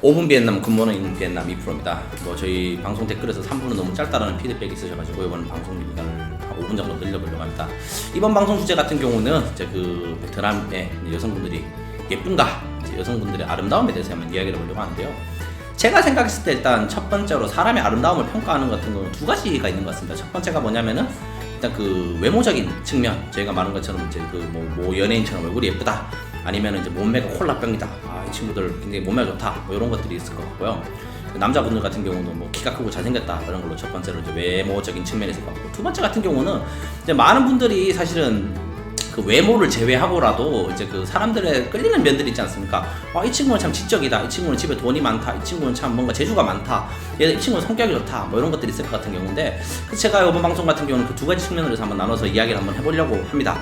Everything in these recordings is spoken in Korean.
5분 비엔남 굿모닝 비엔남 2%입니다. 저희 방송 댓글에서 3분은 너무 짧다라는 피드백이 있으셔가지고 이번 방송 기간을 한 5분 정도 늘려보려고 합니다. 이번 방송 주제 같은 경우는 이제 그 베트남의 여성분들이 예쁜가, 이제 여성분들의 아름다움에 대해서 한번 이야기를 해보려고 하는데요. 제가 생각했을 때 일단 첫 번째로 사람의 아름다움을 평가하는 것 같은 경우는 두 가지가 있는 것 같습니다. 첫 번째가 뭐냐면은 일단 그 외모적인 측면, 저희가 말한 것처럼 이제 그 뭐 연예인처럼 얼굴이 예쁘다, 아니면 이제 몸매가 콜라병이다, 이 친구들 굉장히 몸매가 좋다, 뭐 이런 것들이 있을 것 같고요. 남자분들 같은 경우는 뭐 키가 크고 잘생겼다, 이런 걸로 첫 번째로 이제 외모적인 측면이 있을 것 같고, 두 번째 같은 경우는 이제 많은 분들이 사실은 그 외모를 제외하고라도 이제 그 사람들의 끌리는 면들이 있지 않습니까? 이 친구는 참 지적이다, 이 친구는 집에 돈이 많다, 이 친구는 참 뭔가 재주가 많다, 이 친구는 성격이 좋다, 뭐 이런 것들이 있을 것 같은 경우인데, 제가 이번 방송 같은 경우는 그 두 가지 측면으로 해서 한번 나눠서 이야기를 한번 해보려고 합니다.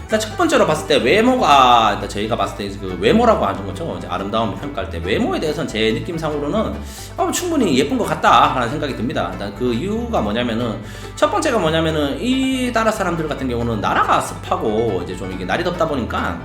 일단 첫 번째로 봤을 때 외모가, 일단 저희가 봤을 때 그 외모라고 하는 거죠. 이제 아름다움을 평가할 때 외모에 대해서는 제 느낌상으로는 충분히 예쁜 것 같다라는 생각이 듭니다. 일단 그 이유가 뭐냐면은, 첫 번째가 뭐냐면은 이 나라 사람들 같은 경우는 나라가 습하고 이제 좀 이게 날이 덥다 보니까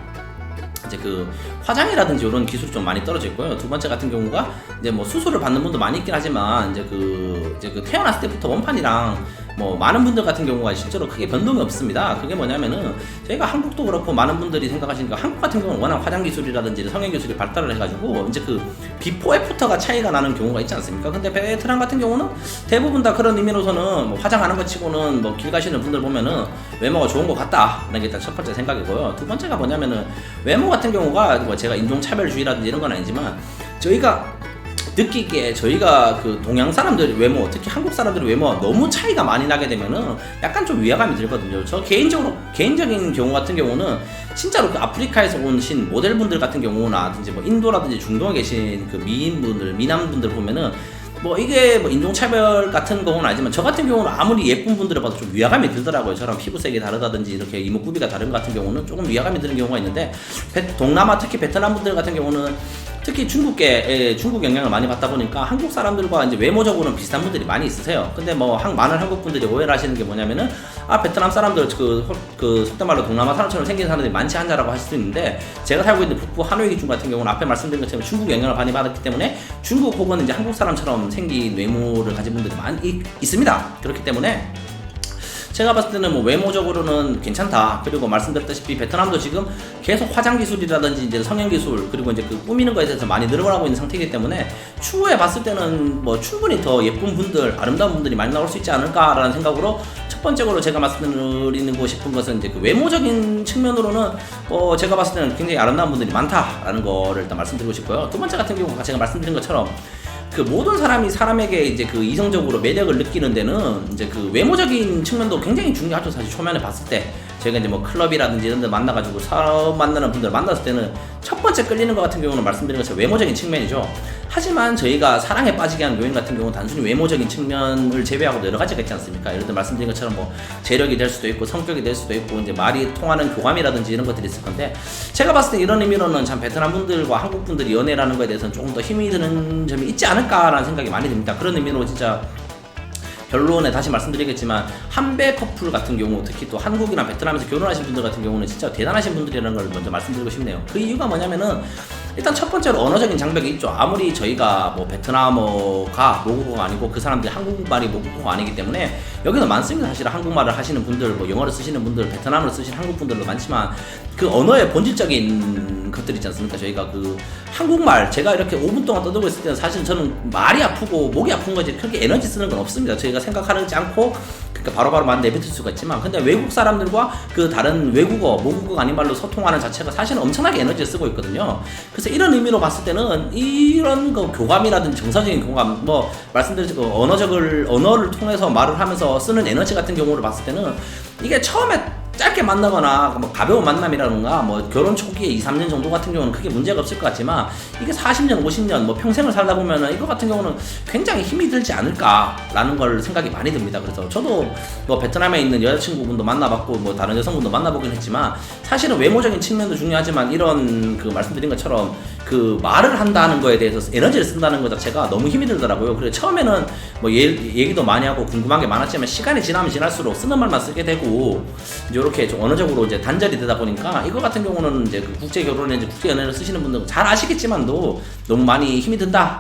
이제 그 화장이라든지 이런 기술이 좀 많이 떨어져 있고요. 두 번째 같은 경우가 이제 뭐 수술을 받는 분도 많이 있긴 하지만 이제 그 태어났을 때부터 원판이랑 뭐 많은 분들 같은 경우가 실제로 크게 변동이 없습니다. 그게 뭐냐면은 저희가 한국도 그렇고 많은 분들이 생각하시니까 한국 같은 경우는 워낙 화장 기술이라든지 성형 기술이 발달을 해가지고 이제 그 비포 애프터가 차이가 나는 경우가 있지 않습니까? 근데 베트남 같은 경우는 대부분 다 그런 의미로서는 뭐 화장하는 것 치고는 뭐 길 가시는 분들 보면은 외모가 좋은 것 같다라는 게 일단 첫 번째 생각이고요. 두 번째가 뭐냐면은 외모 같은 경우가 뭐 제가 인종차별주의라든지 이런 건 아니지만 저희가 느끼기에 저희가 그 동양 사람들 외모, 특히 한국 사람들의 외모가 너무 차이가 많이 나게 되면은 약간 좀 위화감이 들거든요. 저 개인적인 경우 같은 경우는 진짜로 그 아프리카에서 오신 모델분들 같은 경우나든지 뭐 인도라든지 중동에 계신 그 미인분들, 미남분들 보면은 뭐 이게 뭐 인종차별 같은 경우는 아니지만 저 같은 경우는 아무리 예쁜 분들을 봐도 좀 위화감이 들더라고요. 저랑 피부색이 다르다든지 이렇게 이목구비가 다른 것 같은 경우는 조금 위화감이 드는 경우가 있는데, 동남아 특히 베트남 분들 같은 경우는 특히 중국 영향을 많이 받다 보니까 한국 사람들과 이제 외모적으로는 비슷한 분들이 많이 있으세요. 근데 뭐 많은 한국 분들이 오해를 하시는 게 뭐냐면은 베트남 사람들 속된 말로 동남아 사람처럼 생긴 사람들이 많지 않냐라고 하실 수 있는데, 제가 살고 있는 북부 하노이 기준 같은 경우는 앞에 말씀드린 것처럼 중국 영향을 많이 받았기 때문에 중국 혹은 이제 한국 사람처럼 생긴 외모를 가진 분들이 많이 있습니다. 그렇기 때문에 제가 봤을 때는 뭐 외모적으로는 괜찮다. 그리고 말씀드렸다시피 베트남도 지금 계속 화장 기술이라든지 이제 성형 기술, 그리고 이제 그 꾸미는 거에 대해서 많이 늘어나고 있는 상태이기 때문에 추후에 봤을 때는 뭐 충분히 더 예쁜 분들, 아름다운 분들이 많이 나올 수 있지 않을까라는 생각으로, 첫 번째로 제가 말씀드리고 싶은 것은 이제 그 외모적인 측면으로는 제가 봤을 때는 굉장히 아름다운 분들이 많다라는 거를 일단 말씀드리고 싶고요. 두 번째 같은 경우 제가 말씀드린 것처럼 그 모든 사람에게 이제 그 이성적으로 매력을 느끼는 데는 이제 그 외모적인 측면도 굉장히 중요하죠. 사실 초면에 봤을 때 제가 이제 뭐 클럽이라든지 이런 데 만나가지고 사람 만나는 분들 만났을 때는 첫 번째 끌리는 것 같은 경우는 말씀드린 것처럼 외모적인 측면이죠. 하지만 저희가 사랑에 빠지게 하는 요인 같은 경우는 단순히 외모적인 측면을 제외하고 여러 가지가 있지 않습니까? 예를 들어 말씀드린 것처럼 뭐 재력이 될 수도 있고 성격이 될 수도 있고 이제 말이 통하는 교감이라든지 이런 것들이 있을 건데, 제가 봤을 때 이런 의미로는 참 베트남 분들과 한국 분들이 연애라는 거에 대해서는 조금 더 힘이 드는 점이 있지 않을까라는 생각이 많이 듭니다. 그런 의미로 진짜 결론에 다시 말씀드리겠지만 한배 커플 같은 경우, 특히 또 한국이나 베트남에서 결혼하신 분들 같은 경우는 진짜 대단하신 분들이라는 걸 먼저 말씀드리고 싶네요. 그 이유가 뭐냐면은 일단 첫 번째로 언어적인 장벽이 있죠. 아무리 저희가 뭐 베트남어가 모국어가 아니고 그 사람들이 한국말이 모국어가 아니기 때문에 여기는 많습니다. 사실 한국말을 하시는 분들, 뭐 영어를 쓰시는 분들, 베트남어를 쓰시는 한국 분들도 많지만 그 언어의 본질적인 것들 있지 않습니까? 저희가 그 한국말, 제가 이렇게 5분 동안 떠들고 있을 때는 사실 저는 말이 아프고 목이 아픈 거지 그렇게 에너지 쓰는 건 없습니다. 저희가 생각하지 않고 그러니까 바로바로 만 내뱉을 수가 있지만, 근데 외국 사람들과 그 다른 외국어, 모국어가 아닌 말로 소통하는 자체가 사실은 엄청나게 에너지를 쓰고 있거든요. 그래서 이런 의미로 봤을 때는 이런 거 교감이라든지 정서적인 교감, 뭐 말씀드린 그 언어를 통해서 말을 하면서 쓰는 에너지 같은 경우를 봤을 때는 이게 처음에 짧게 만나거나 뭐 가벼운 만남이라든가 뭐 결혼 초기에 2-3년 정도 같은 경우는 크게 문제가 없을 것 같지만, 이게 40년, 50년 뭐 평생을 살다 보면은 이거 같은 경우는 굉장히 힘이 들지 않을까라는 걸 생각이 많이 듭니다. 그래서 저도 뭐 베트남에 있는 여자친구분도 만나봤고 뭐 다른 여성분도 만나보긴 했지만, 사실은 외모적인 측면도 중요하지만 이런 그 말씀드린 것처럼 그 말을 한다는 거에 대해서 에너지를 쓴다는 것 자체가 너무 힘이 들더라고요. 그래서 처음에는 뭐 얘기도 많이 하고 궁금한 게 많았지만 시간이 지나면 지날수록 쓰는 말만 쓰게 되고 이렇게 좀 언어적으로 이제 단절이 되다 보니까 이거 같은 경우는 이제 그 국제 결혼에 이제 국제 연애를 쓰시는 분들은 잘 아시겠지만도 너무 많이 힘이 든다.